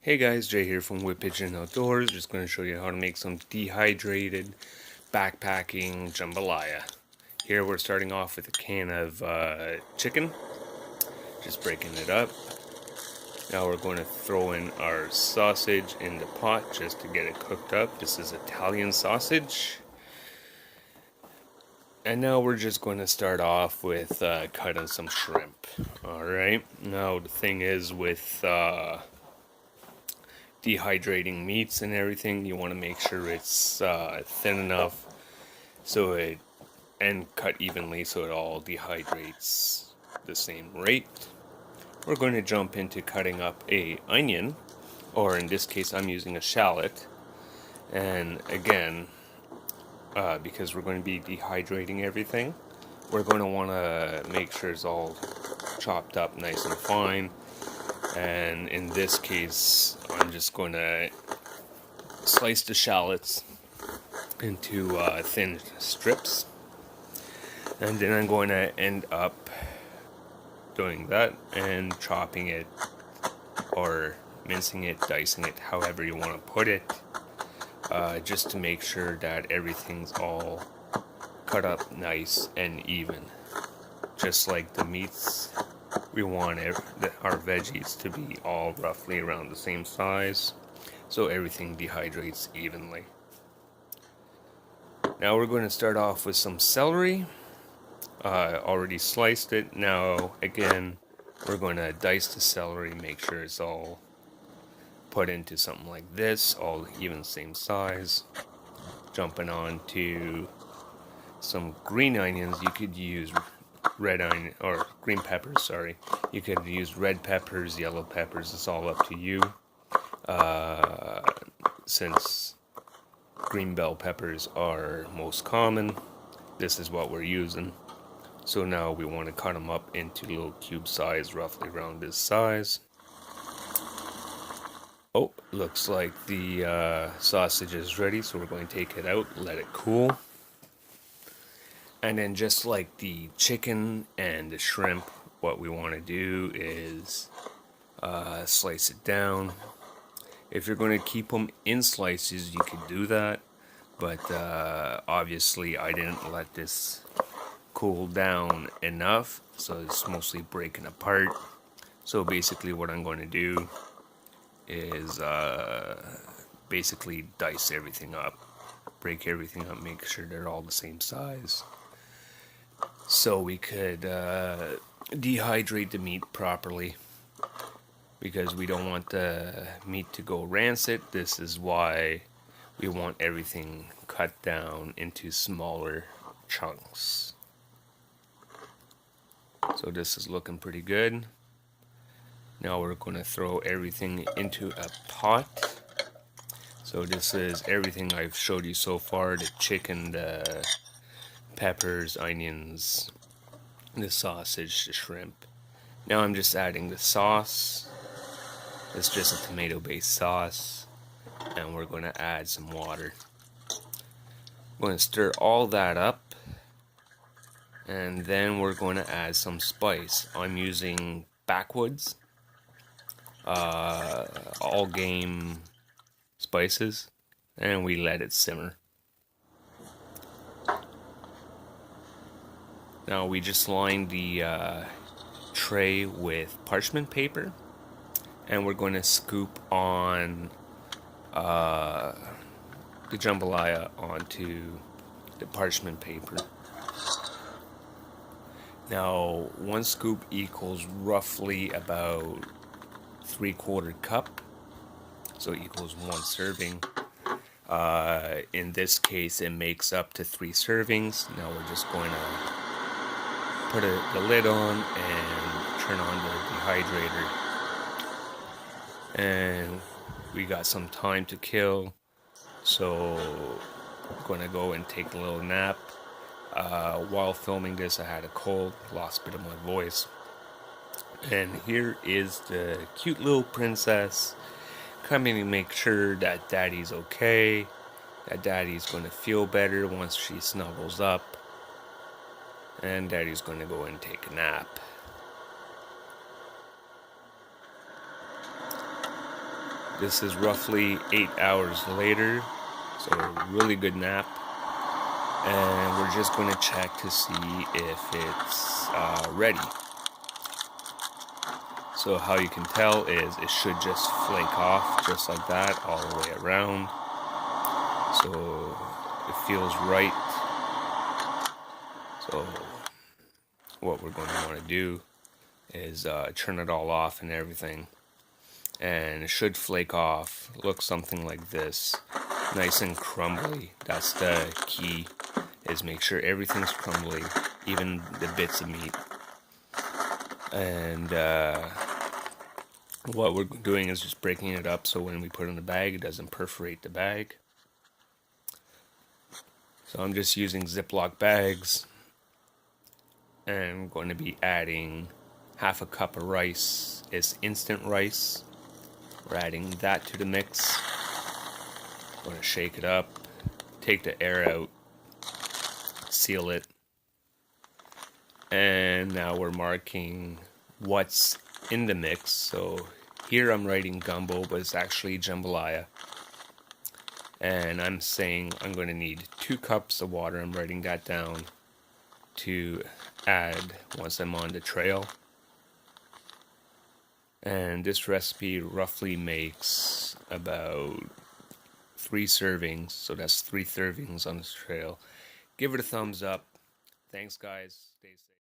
Hey guys, Jay here from WoodPigeon Outdoors. Just going to show you how to make some dehydrated backpacking jambalaya. Here we're starting off with a can of chicken, just breaking it up. Now we're going to throw in our sausage in the pot just to get it cooked up. This is Italian sausage. And now we're just going to start off with cutting some shrimp. Alright, now the thing is with dehydrating meats and everything, you want to make sure it's thin enough and cut evenly so it all dehydrates the same rate. We're going to jump into cutting up a onion, or in this case I'm using a shallot, and again because we're going to be dehydrating everything, we're going to want to make sure it's all chopped up nice and fine. And in this case, I'm just going to slice the shallots into thin strips. And then I'm going to end up doing that and chopping it or mincing it, dicing it, however you want to put it. Just to make sure that everything's all cut up nice and even. Just like the meats, we want our veggies to be all roughly around the same size, so everything dehydrates evenly. Now we're going to start off with some celery. Already sliced it. Now again, we're going to dice the celery, make sure it's all put into something like this, all even same size. Jumping on to some green onions. You could use red onion or green peppers, sorry. You could use red peppers, yellow peppers, it's all up to you. Since green bell peppers are most common, this is what we're using. So now we want to cut them up into little cube size, roughly around this size. Oh, looks like the sausage is ready, so we're going to take it out, let it cool. And then just like the chicken and the shrimp, what we want to do is slice it down. If you're going to keep them in slices, you could do that. But obviously I didn't let this cool down enough, so it's mostly breaking apart. So basically what I'm going to do is basically dice everything up, break everything up, make sure they're all the same size, so we could dehydrate the meat properly, because we don't want the meat to go rancid. This is why we want everything cut down into smaller chunks. So this is looking pretty good. Now we're going to throw everything into a pot. So this is everything I've showed you so far: the chicken, the peppers, onions, the sausage, the shrimp. Now I'm just adding the sauce. It's just a tomato-based sauce, and we're going to add some water. I'm going to stir all that up, and then we're going to add some spice. I'm using backwoods, all game spices, and we let it simmer. Now we just lined the tray with parchment paper, and we're going to scoop on the jambalaya onto the parchment paper. Now 1 scoop equals roughly about 3/4 cup, so it equals 1 serving. In this case it makes up to 3 servings. Now we're just going to put the lid on and turn on the dehydrator. And we got some time to kill, so I'm going to go and take a little nap. While filming this I had a cold, lost a bit of my voice. And here is the cute little princess coming to make sure that daddy's okay, that daddy's going to feel better once she snuggles up, and daddy's going to go and take a nap. This is roughly 8 hours later, so a really good nap. And we're just going to check to see if it's ready. So how you can tell is it should just flake off just like that all the way around. So it feels right. So what we're going to want to do is turn it all off and everything. And it should flake off, look something like this, nice and crumbly. That's the key, is make sure everything's crumbly, even the bits of meat. And what we're doing is just breaking it up so when we put it in the bag, it doesn't perforate the bag. So I'm just using Ziploc bags, and I'm going to be adding half a cup of rice. It's instant rice. We're adding that to the mix. Going to shake it up, take the air out, seal it, and now we're marking what's in the mix. So here I'm writing gumbo, but it's actually jambalaya. And I'm saying I'm going to need 2 cups of water. I'm writing that down to add once I'm on the trail. And this recipe roughly makes about 3 servings, so that's 3 servings on this trail. Give it a thumbs up. Thanks, guys.